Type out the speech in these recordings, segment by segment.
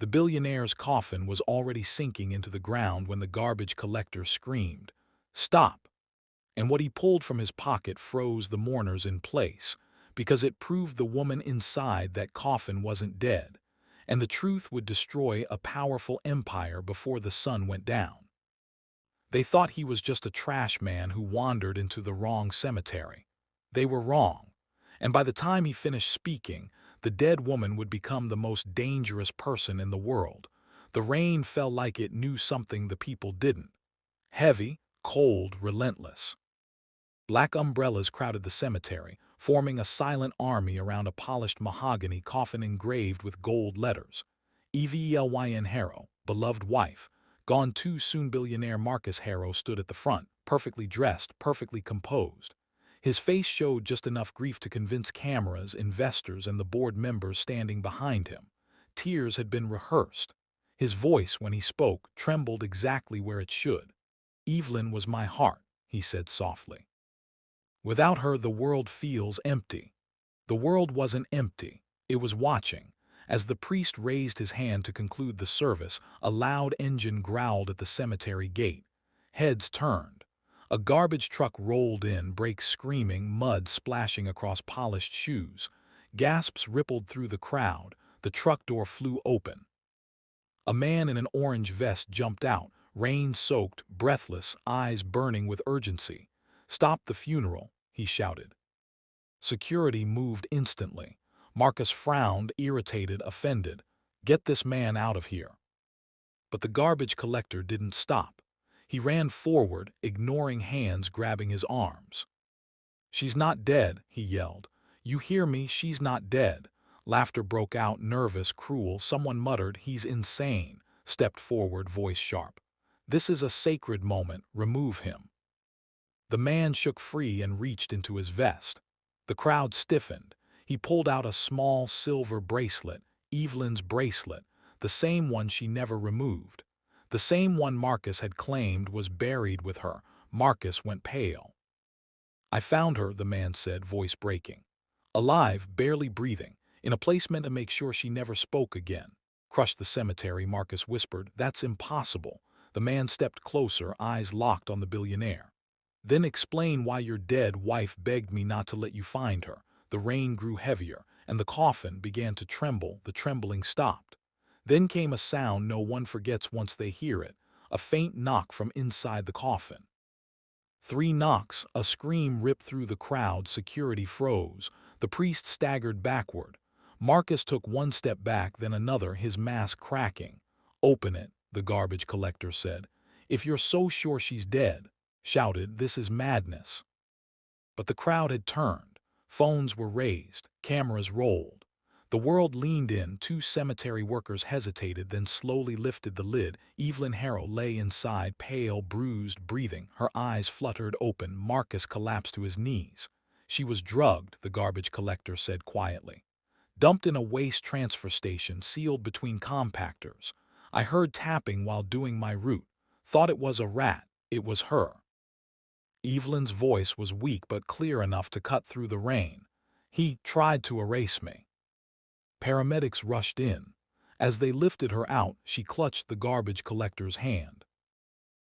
The billionaire's coffin was already sinking into the ground when the garbage collector screamed, "Stop!" And what he pulled from his pocket froze the mourners in place, because it proved the woman inside that coffin wasn't dead, and the truth would destroy a powerful empire before the sun went down. They thought he was just a trash man who wandered into the wrong cemetery. They were wrong, and by the time he finished speaking, the dead woman would become the most dangerous person in the world. The rain fell like it knew something the people didn't. Heavy, cold, relentless. Black umbrellas crowded the cemetery, forming a silent army around a polished mahogany coffin engraved with gold letters. Evelyn Harrow, beloved wife. Gone too soon. Billionaire Marcus Harrow stood at the front, perfectly dressed, perfectly composed. His face showed just enough grief to convince cameras, investors, and the board members standing behind him. Tears had been rehearsed. His voice, when he spoke, trembled exactly where it should. "Evelyn was my heart," he said softly. "Without her, the world feels empty." The world wasn't empty. It was watching. As the priest raised his hand to conclude the service, a loud engine growled at the cemetery gate. Heads turned. A garbage truck rolled in, brakes screaming, mud splashing across polished shoes. Gasps rippled through the crowd. The truck door flew open. A man in an orange vest jumped out, rain-soaked, breathless, eyes burning with urgency. "Stop the funeral," he shouted. Security moved instantly. Marcus frowned, irritated, offended. "Get this man out of here." But the garbage collector didn't stop. He ran forward, ignoring hands grabbing his arms. "She's not dead," he yelled. "You hear me? She's not dead." Laughter broke out, nervous, cruel. Someone muttered, "He's insane." Stepped forward, voice sharp. "This is a sacred moment. Remove him." The man shook free and reached into his vest. The crowd stiffened. He pulled out a small silver bracelet, Evelyn's bracelet, the same one she never removed. The same one Marcus had claimed was buried with her. Marcus went pale. "I found her," the man said, voice breaking. "Alive, barely breathing, in a place meant to make sure she never spoke again." "Crush the cemetery," Marcus whispered. "That's impossible." The man stepped closer, eyes locked on the billionaire. "Then explain why your dead wife begged me not to let you find her." The rain grew heavier, and the coffin began to tremble. The trembling stopped. Then came a sound no one forgets once they hear it, a faint knock from inside the coffin. 3 knocks, a scream ripped through the crowd. Security froze. The priest staggered backward. Marcus took one step back, then another, his mask cracking. "Open it," the garbage collector said. "If you're so sure she's dead," shouted, "this is madness." But the crowd had turned. Phones were raised. Cameras rolled. The world leaned in. 2 cemetery workers hesitated, then slowly lifted the lid. Evelyn Harrow lay inside, pale, bruised, breathing. Her eyes fluttered open. Marcus collapsed to his knees. "She was drugged," the garbage collector said quietly. "Dumped in a waste transfer station, sealed between compactors. I heard tapping while doing my route. Thought it was a rat. It was her." Evelyn's voice was weak but clear enough to cut through the rain. "He tried to erase me." Paramedics rushed in. As they lifted her out, she clutched the garbage collector's hand.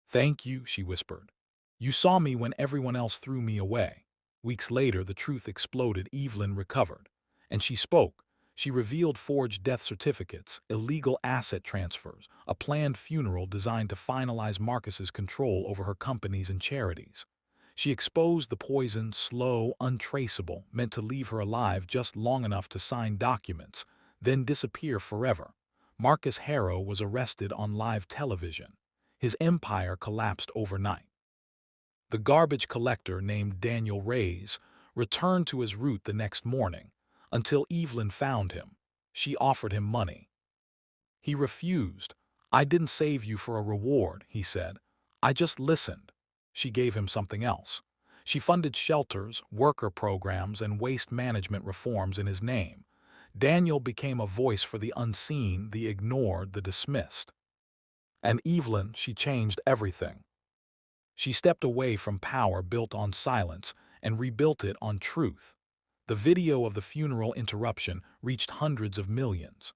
"Thank you," she whispered. "You saw me when everyone else threw me away." Weeks later, the truth exploded. Evelyn recovered. And she spoke. She revealed forged death certificates, illegal asset transfers, a planned funeral designed to finalize Marcus's control over her companies and charities. She exposed the poison, slow, untraceable, meant to leave her alive just long enough to sign documents, then disappear forever. Marcus Harrow was arrested on live television. His empire collapsed overnight. The garbage collector, named Daniel Reyes, returned to his route the next morning, until Evelyn found him. She offered him money. He refused. "I didn't save you for a reward," he said. "I just listened." She gave him something else. She funded shelters, worker programs, and waste management reforms in his name. Daniel became a voice for the unseen, the ignored, the dismissed. And Evelyn, she changed everything. She stepped away from power built on silence and rebuilt it on truth. The video of the funeral interruption reached hundreds of millions.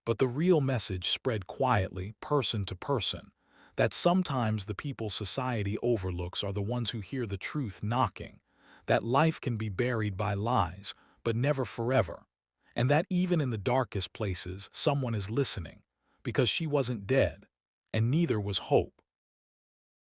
But the real message spread quietly, person to person, that sometimes the people society overlooks are the ones who hear the truth knocking, that life can be buried by lies, but never forever, and that even in the darkest places someone is listening, because she wasn't dead, and neither was hope.